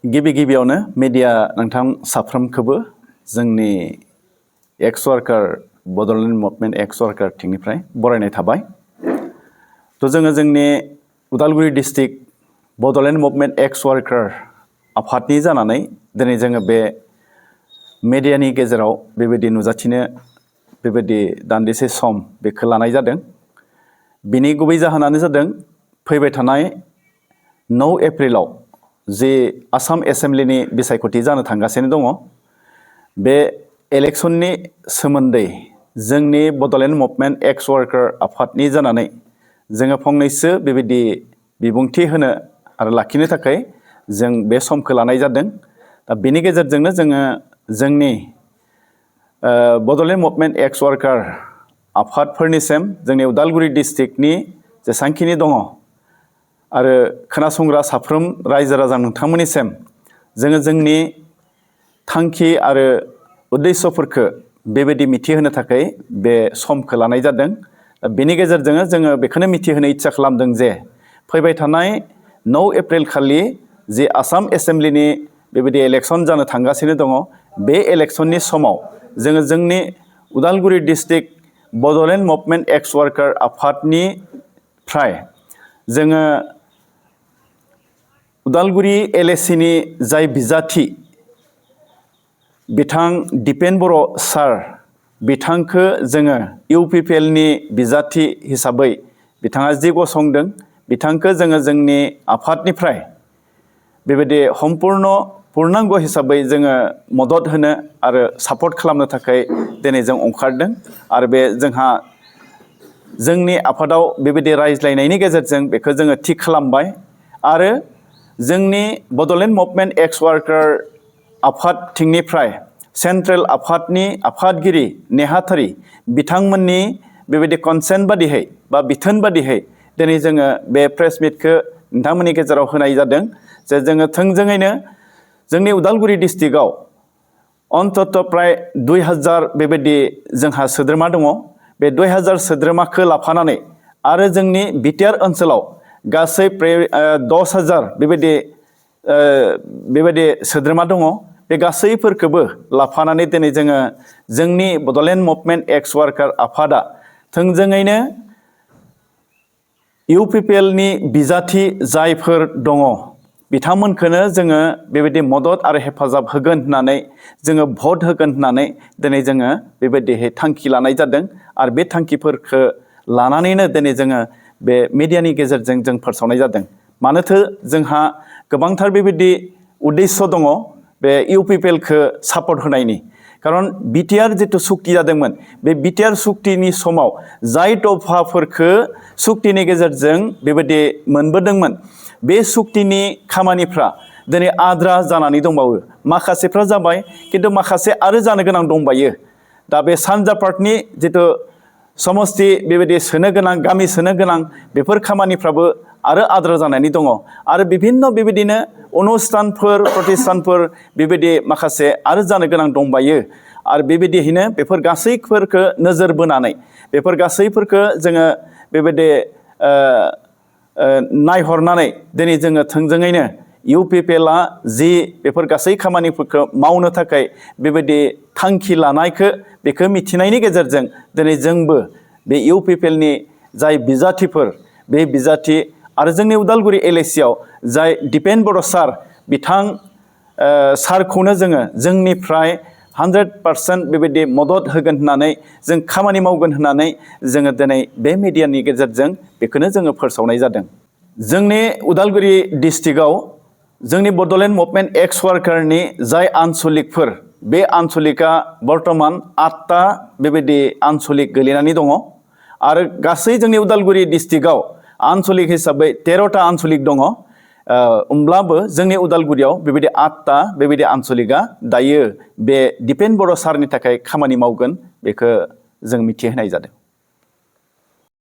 गिबियावनो मीडिया नोंथां साफ्रोमखौबो जोंनि एक्स वर्कार बड'लेण्ड मुभमेन्ट एक्स वर्कार टिमनिफ्राय बरायनाय थाबाय। तो जोङो जोंनि उदालगुरि डिस्ट्रिक्ट बड'लेण्ड मुभमेन्ट एक्स वर्कार आफादनि जानानै दिनै जोङो बे मीडियानि गेजेराव बेबायदि नुजाथिनो बेबायदि दान्दिसे सम बेखौ लानाय जादों। बिनि गुबै जाहोनानो जादों फैबाय थानाय 9 एप्रिलाव जे आसाम एसेम्ब्लिनि बिसायख'थि जानो थांगासिनो दङ। बे इलेक्शननि सोमोन्दै जोंनि बड'लेण्ड मुभमेन्ट एक्स वर्कार आफादनि जानानै जोङो फंनैसो बेबायदि बिबुंथि होनो आरो लाखिनो थाखाय जों बे समखौ लानाय जादों। दा बेनि गेजेरजोंनो जोङो जोंनि बड'लेण्ड मुभमेन्ट एक्स वर्कार आफादफोरनिसिम जोंनि उदालगुरि डिस्ट्रिक्टनि जेसांखिनि दङ आरो खोनासंग्रा साफ्रोम रायजो राजा नोंथांमोननिसिम जोङो जोंनि थांखि आरो उद्देश्यफोरखौ बेबायदि मिथिहोनो थाखाय बे समखौ लानाय जादों। बेनि गेजेरजों जोङो बेखौनो मिथिहोनो इच्छा खालामदों जे फैबाय थानाय 9 एप्रिल खालि जे आसाम एसेम्ब्लिनि बेबायदि इलेक्शन जानो थांगासिनो दङ, बे इलेक्शननि समाव जोङो जोंनि उदालगुरि डिस्ट्रिक्ट बड'लेण्ड मुभमेन्ट एक्स वर्कार आफादनिफ्राय जोङो उदालगुरि एलएसिनि जाय बिजाथि बिथां दिपेन बर' सार बिथांखौ जोङो इउपिपिएलनि बिजाथि हिसाबै बिथाङा जि गसंदों बिथांखौ जोङो जोंनि आफादनिफ्राय बेबायदि पूर्णांग हिसाबै जोङो मदद होनो आरो सापर्ट खालामनो थाखाय दिनै जों ओंखारदों। आरो बे जोंहा जोंनि आफादाव बेबायदि रायज्लायनायनि गेजेरजों बेखौ जोङो थिग खालामबाय। आरो जोंनि बड'लेण्ड मुभमेन्ट एक्स वर्कार आफादथिंनिफ्राय सेन्ट्रेल आफादनि आफादगिरि नेहाथारि बिथांमोननि बेबायदि कनसेन्ट बादिहै बा बिथोन बादिहै दिनै जोङो बे प्रेस मिटखौ नोंथांमोननि गेजेराव होनाय जादों जे जोङो थोंजोङैनो जोंनि उदालगुरि डिस्ट्रिक्टआव अन्तत प्राय 2000 बेबायदि जोंहा सोद्रोमा दङ। बे 2000 सोद्रोमाखौ लाफानानै आरो जोंनि बिटिआर ओनसोलाव गासै 10,000 बेबायदि सोद्रोमा दङ। बे गासैफोरखौबो लाफानानै दिनै जोङो जोंनि बड'लेण्ड मुभमेन्ट एक्स वर्कार आफादा थोंजोङैनो इउपिपिएलनि बिजाथि जायफोर दङ बिथांमोनखौनो जोङो बेबायदि मदद आरो हेफाजाब होगोन होननानै जोङो भट होगोन होननानै दिनै जोङो बेबायदिहै थांखि लानाय जादों। आरो बे थांखिफोरखौ लानानैनो दिनै जोङो बे मिडियानि गेजेरजों जों फोसावनाय जादों। मानोथो जोंहा गोबांथार बेबायदि उद्देश्य दङ बे इउपिपिएलखौ सापर्ट होनायनि। खारन बिटिआर जिथु सुक्ति जादोंमोन बे बिटिआर सुक्तिनि समाव जाय दफाफोरखौ सुक्तिनि गेजेरजों बेबायदि मोनबोदोंमोन बे सुक्तिनि खामानिफ्रा दिनै आद्रा जानानै दंबावो। माखासेफ्रा जाबाय किन्तु माखासे आरो जानो गोनां दंबायो। दा बे सानजा पार्टनि जिथु समस्ति बेबायदि सोनो गोनां गामि सोनो गोनां बेफोर खामानिफ्राबो आरो आद्रा जानानै दङ। आरो बिभिन्न बेबायदिनो अनुष्ठानफोर प्रतिष्ठानफोर बेबायदि माखासे आरो जानो गोनां दंबायो। आरो बेबायदियैनो बेफोर गासैफोरखौ नोजोर बोनानै बेफोर गासैफोरखौ जोङो बेबायदि नायहरनानै दिनै जोङो थोंजोङैनो इउपिपिएलआ जि बेफोर गासै खामानिफोरखौ मावनो थाखाय बेबायदि थांखि लानायखौ बेखौ मिथिनायनि गेजेरजों दिनै जोंबो बे इउपिपिएलनि जाय बिजाथिफोर बे बिजाथि आरो जोंनि उदालगुरि एलएसियाव जाय दिपेन बर' सार बिथां सारखौनो जोङो जोंनिफ्राय 100% बेबायदि मदद होगोन होननानै जों खामानि मावगोन होननानै जोङो दिनै बे मिडियानि गेजेरजों बेखौनो जोङो फोसावनाय जादों। जोंनि उदालगुरि डिस्ट्रिक्टआव जोंनि बड'लेण्ड मुभमेन्ट एक्स वर्कारनि जाय आनसलिकफोर बे आनसलिकआ बर्तमान 8टा बेबायदि आनसलिक गोलैनानै दङ। आरो गासै जोंनि उदालगुरि डिस्ट्रिक्टआव आनसलिक हिसाबै 13टा आनसलिक दङ। होमब्लाबो जोंनि उदालगुरियाव बेबायदि 8टा बेबायदि आनसलिकआ दायो बे दिपेन बर' सारनि थाखाय खामानि मावगोन बेखौ जों मिथिहोनाय जादों।